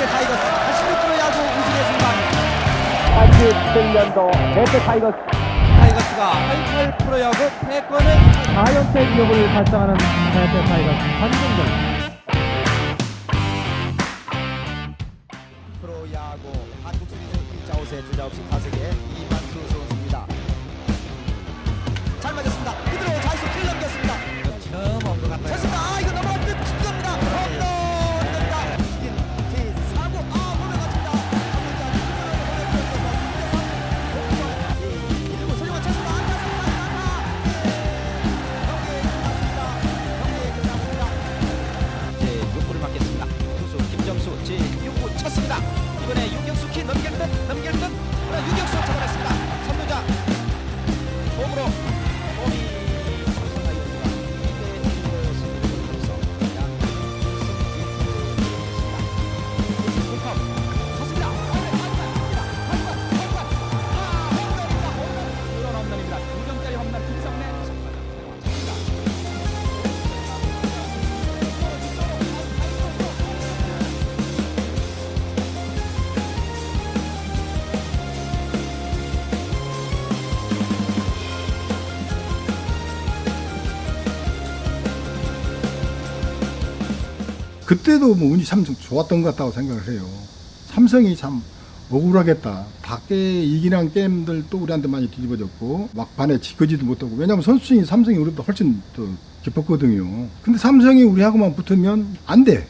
롯데 타이거스 86프로 야구 우승의 순간. 87년도 롯데 타이거스 타이거스가 88 프로야구 패권을 4연패 기록을 달성하는 롯데 타이거스 한승준. 프로야구 한국 시리즈 1자 5세 주자 없이 타석에 이만수 선수입니다. 잘 맞았습니다. 그대로 좌익수 킬 넘겼습니다. 처음 온것 같아요. 쳤습니다. 아, 이거 넘어갈 듯 싶습니다. 홈런 됩니다. 이긴 제4구 홈런 같습니다. 1구 소리만 쳤습니다. 경기에 끝났습니다. 6구를 맞겠습니다. 투수 김정수 제6구 쳤습니다. 이번에 유격수 키 넘길 듯 그러나 유격수 잡아냈습니다. 3루자 몸으로 몸이 삼성아 이루가 2대1로 승리를 거두면서 쳤습니다. 이런 홈런입니다. 2점짜리 홈런 김성래 그때도 뭐 운이 참 좋았던 것 같다고 생각을 해요. 삼성이 참 억울하겠다. 밖에 이기는 게임들 또 우리한테 많이 뒤집어졌고 막판에 지켜지도 못하고, 왜냐하면 선수층이 삼성이 우리보다 훨씬 더 깊었거든요. 근데 삼성이 우리하고만 붙으면 안 돼,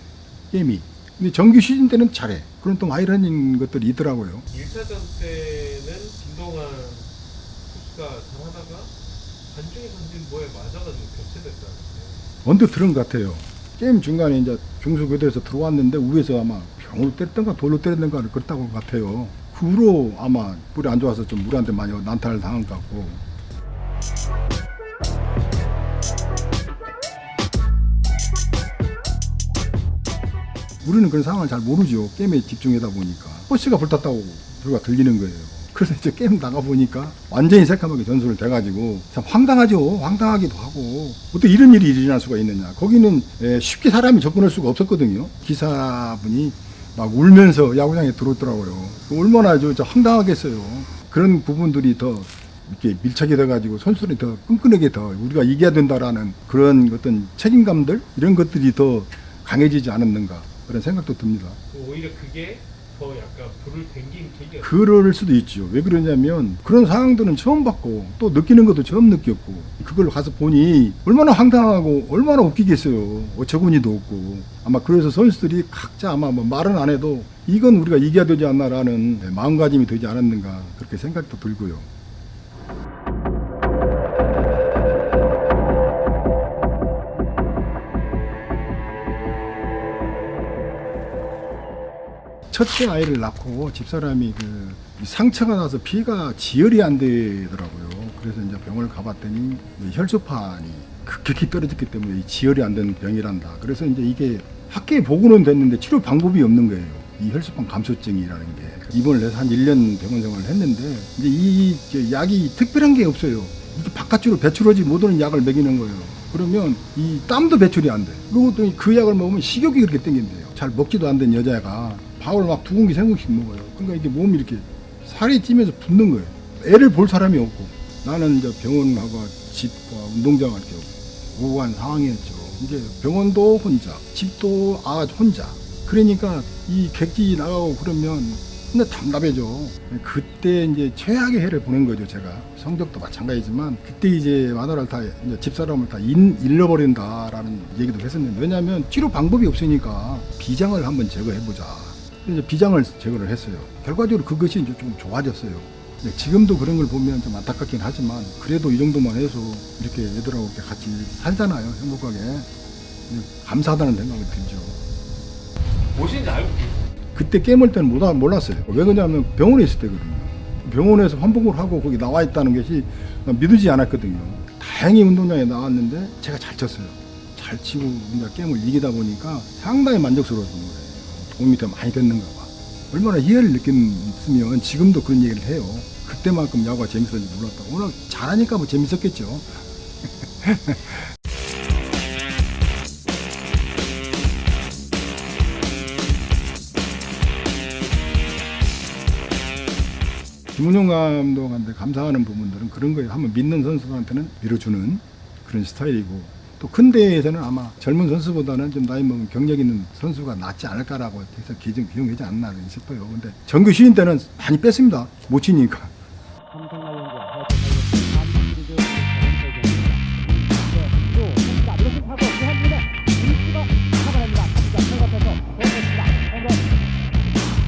게임이. 근데 정규 시즌 때는 잘해. 그런 또 아이러니인 것들이 있더라고요. 1차전 때는 김동환 투수가 잘하다가 반중에 던진 뭐에 맞아가지고 교체됐다는데. 언뜻 들은 것 같아요. 게임 중간에 이제 중수 교대에서 들어왔는데 위에서 아마 병으로 때렸던가 돌로 때렸던가 그랬다고 같아요. 그 후로 아마 볼이 안 좋아서 좀 우리한테 많이 난타를 당한 것 같고. 우리는 그런 상황을 잘 모르죠. 게임에 집중하다 보니까. 버스가 불탔다고 소리가 들리는 거예요. 그래서 이제 게임 나가보니까 완전히 새까맣게 전술을 돼가지고 참 황당하죠. 황당하기도 하고, 어떻게 이런 일이 일어날 수가 있느냐. 거기는 쉽게 사람이 접근할 수가 없었거든요. 기사분이 막 울면서 야구장에 들어오더라고요. 얼마나 저 황당하겠어요. 그런 부분들이 더 이렇게 밀착이 돼가지고 선수들이 더 끈끈하게 더 우리가 이겨야 된다라는 그런 어떤 책임감들, 이런 것들이 더 강해지지 않았는가, 그런 생각도 듭니다. 오히려 그게 더 약간 불을 댕긴 계기가. 그럴 수도 있죠. 왜 그러냐면 그런 상황들은 처음 봤고 또 느끼는 것도 처음 느꼈고, 그걸 가서 보니 얼마나 황당하고 얼마나 웃기겠어요. 어처구니도 없고. 아마 그래서 선수들이 각자 아마 뭐 말은 안 해도 이건 우리가 이겨야 되지 않나라는 마음가짐이 되지 않았는가, 그렇게 생각도 들고요. 첫째 아이를 낳고 집사람이 그 상처가 나서 피가 지혈이 안 되더라고요. 그래서 이제 병원을 가봤더니 혈소판이 급격히 떨어졌기 때문에 지혈이 안 되는 병이란다. 그래서 이제 이게 학계에 보고는 됐는데 치료 방법이 없는 거예요. 이 혈소판 감소증이라는 게. 입원을 해서 한 1년 병원 생활을 했는데 이제 이 약이 특별한 게 없어요. 이게 바깥으로 배출하지 못하는 약을 먹이는 거예요. 그러면 이 땀도 배출이 안 돼. 그리고 또 그 약을 먹으면 식욕이 그렇게 땡긴대요. 잘 먹지도 안 된 여자가 밥을 막 2공기 3공기씩 먹어요. 그러니까 이게 몸이 이렇게 살이 찌면서 붓는 거예요. 애를 볼 사람이 없고, 나는 이제 병원하고 집과 운동장을 이렇게 오고간 상황이었죠. 이제 병원도 혼자, 집도 혼자. 그러니까 이 객지 나가고 그러면 근데 답답해져. 그때 이제 최악의 해를 보낸 거죠, 제가. 성적도 마찬가지지만 그때 이제 마누라를 다 이제 집사람을 다 잃어버린다라는 얘기도 했었는데, 왜냐하면 치료 방법이 없으니까 비장을 한번 제거해보자. 이제 비장을 제거를 했어요. 결과적으로 그것이 이제 좀 좋아졌어요. 지금도 그런 걸 보면 좀 안타깝긴 하지만 그래도 이 정도만 해서 이렇게 애들하고 이렇게 같이 살잖아요. 행복하게. 감사하다는 생각이 들죠. 무엇인지 알고 그때 게임할 때는 몰랐어요. 왜 그러냐면 병원에 있을 때거든요. 병원에서 환복을 하고 거기 나와 있다는 것이 믿어지지 않았거든요. 다행히 운동장에 나왔는데 제가 잘 쳤어요. 잘 치고 이제 게임을 이기다 보니까 상당히 만족스러웠던 거예요. 도움이 더 많이 됐는가 봐. 얼마나 희열을 느꼈으면 지금도 그런 얘기를 해요. 그때만큼 야구가 재밌었는지 몰랐다고. 오늘 잘하니까 뭐 재밌었겠죠. 김은용 감독한테 감사하는 부분들은 그런 거예요. 한번 믿는 선수들한테는 밀어주는 그런 스타일이고, 또 큰 대회에서는 아마 젊은 선수보다는 좀 나이 먹은 경력 있는 선수가 낫지 않을까라고 해서 기용되지 않나 싶어요. 근데 정규 시즌 때는 많이 뺐습니다. 못 치니까. 삼성 라이온즈와 화이트 타이거스 시리즈 경기입니다. 이렇게 타고 한 분에 루이스가 잡아냅니다. 타자 생각해서 보냈습니다.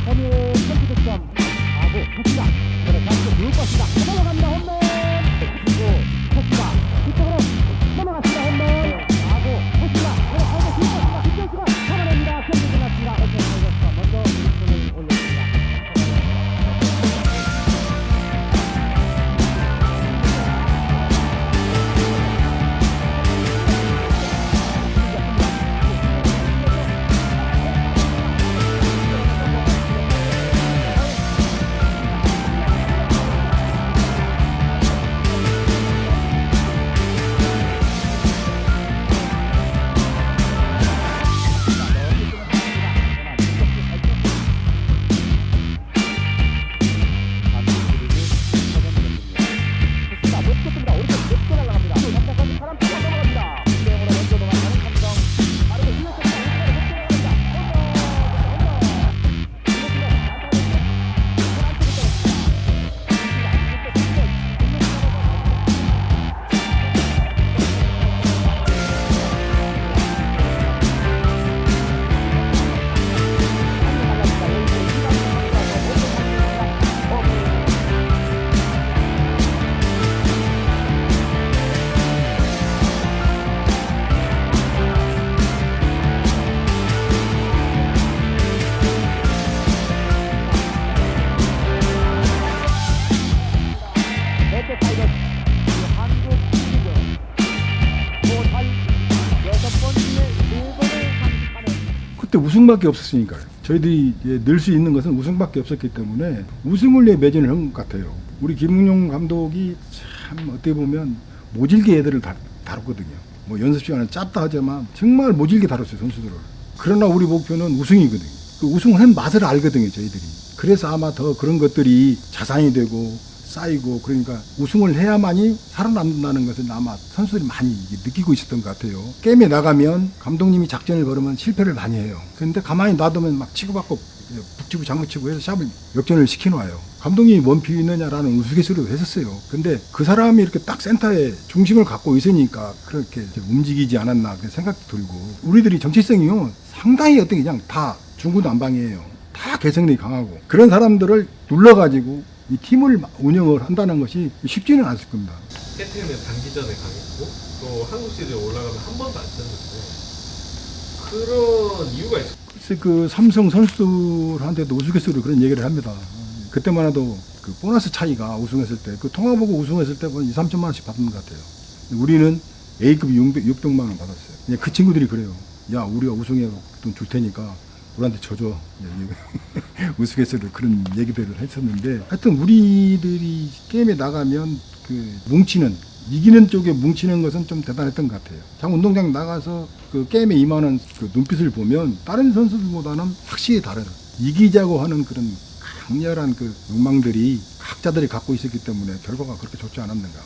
홈런 선수 득점 하고 터치다. 그래 잡고 누울 것이다. 넘어갑니다. 홈런 그리고 터치다. 이쪽으로 넘어갔습니다. 홈런 하고 터치다. 그래 하고 누울 것이다. 뒷선수가 잡아냅니다. 경기 끝났습니다. 화이트 타이거스가 먼저 1분을 올렸습니다. 롯데 타이거스 한국 시리즈 토탈 6번째 4번을 상승하는 그때 우승밖에 없었으니까요. 저희들이 늘 수 있는 것은 우승밖에 없었기 때문에 우승을 위해 매진을 한 것 같아요. 우리 김웅용 감독이 참 어떻게 보면 모질게 애들을 다뤘거든요. 뭐 연습 시간에 짧다 하지만 정말 모질게 다뤘어요, 선수들을. 그러나 우리 목표는 우승이거든요. 그 우승을 한 맛을 알거든요, 저희들이. 그래서 아마 더 그런 것들이 자산이 되고 쌓이고, 그러니까 우승을 해야만이 살아남는다는 것을 아마 선수들이 많이 느끼고 있었던 것 같아요. 게임에 나가면 감독님이 작전을 걸으면 실패를 많이 해요. 그런데 가만히 놔두면 막 치고받고 북치고 장구치고 해서 샵을 역전을 시켜놔요. 감독님이 뭔 비유 있느냐라는 우스갯소리도 했었어요. 근데 그 사람이 이렇게 딱 센터에 중심을 갖고 있으니까 그렇게 움직이지 않았나 그 생각도 들고, 우리들이 정체성이요 상당히 어떤 게 그냥 다 중구난방이에요. 다 개성력이 강하고, 그런 사람들을 눌러가지고 이 팀을 운영을 한다는 것이 쉽지는 않을 겁니다. KT는 단기전에 강했고 또 한국 시리즈에 올라가면 한 번도 안 쳤는데 그런 이유가 있어요. 글쎄 그 삼성 선수들한테도 우스갯소리로 그런 얘기를 합니다. 그때만 해도 그 보너스 차이가 우승했을 때, 그 통화보고 우승했을 때 2, 3천만 원씩 받는 것 같아요. 우리는 A급 600만 원 받았어요. 그 친구들이 그래요. 야, 우리가 우승해 돈 줄 테니까 우리한테 줘줘. 우스갯소리로 그런 얘기들을 했었는데, 하여튼 우리들이 게임에 나가면 그 뭉치는, 이기는 쪽에 뭉치는 것은 좀 대단했던 것 같아요. 참 운동장 나가서 그 게임에 임하는 그 눈빛을 보면 다른 선수들보다는 확실히 다르다. 이기자고 하는 그런 강렬한 그 욕망들이 각자들이 갖고 있었기 때문에 결과가 그렇게 좋지 않았는가.